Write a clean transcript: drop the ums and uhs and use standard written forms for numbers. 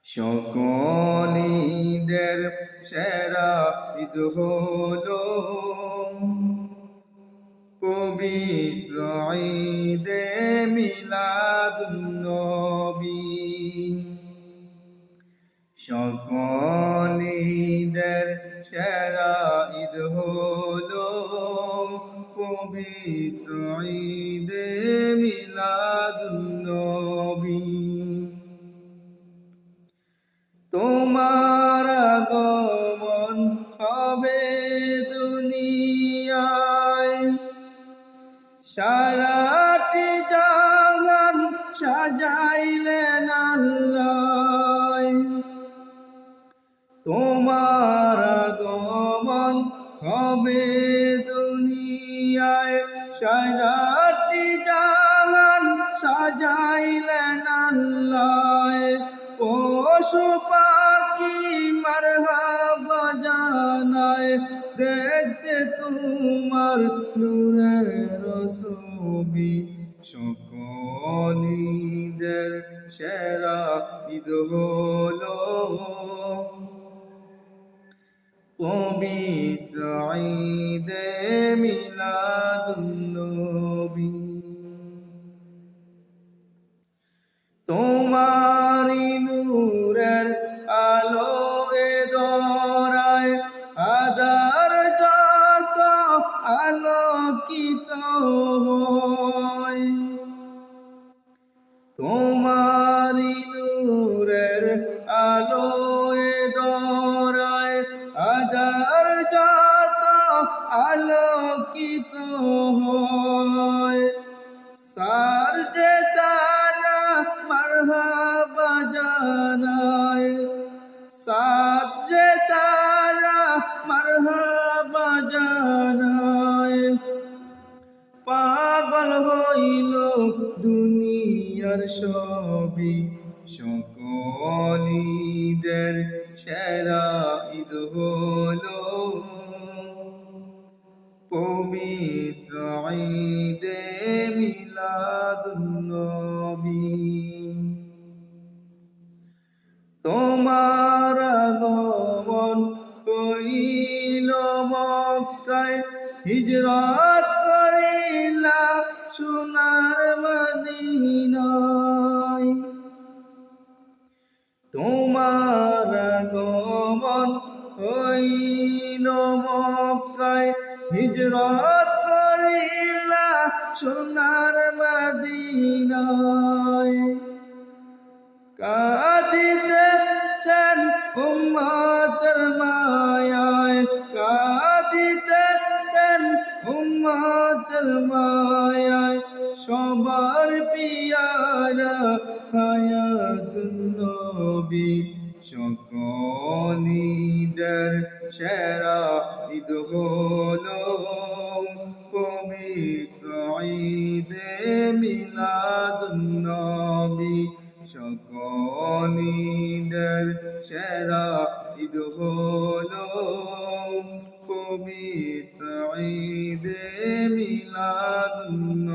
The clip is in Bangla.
সকল ঈদের সেরা ঈদ হলো পবিত্র ঈদে মিলাদুন্নবী। সকল ঈদের সেরা ঈদ হলো পবিত্র ঈদে মিলাদুন্নবী। তোমার আগমন হবে দুনিয়ায়, সারাটি জাহান সাজাইলেন আল্লাহ। তোমার আগমন হবে দুনিয়ায়, সারাটি জাহান সাজাইলেন আল্লাহ। পশু পাখি মারহাবা জানায়, দেখতে তোমার নূরের ছবি। সকল ঈদের সেরা ঈদ হলো পবিত্র ঈদে মিলাদুন্নবী। তোমারি নূরের আলো এ ধরায় আদার যত আলোকিত হয়। তোমারি নূরের আলো এ ধরায় আদার যত আলোকিত হয়। সার যে তারা মারহাবা জানায়, সাত যে তারা মারহাবা জানায়। পাগল হইল দুনিয়ার সবই, সকল ঈদের সেরা ঈদ হলো পবিত্র ঈদে মিলাদুন্নবী। তোমার আগমন হইল মক্কায়, হিজরত করিলা সোনার মদিনায়। তোমার আগমন হইল মক্কায়, হিজরত করিলা সোনার মদিনায়। কাঁদিতেছেন উম্মতের মায়ায়, কাঁদিতেছেন উম্মতের মায়ায়। সবার পিয়ারা হায়াতুন্নবী। সকল ঈদের সেরা ঈদ হলো পবিত্র ঈদে মিলাদুন্নবী। সকল ঈদের সেরা ঈদ হলো পবিত্র ঈদে মিলাদুন্নবী।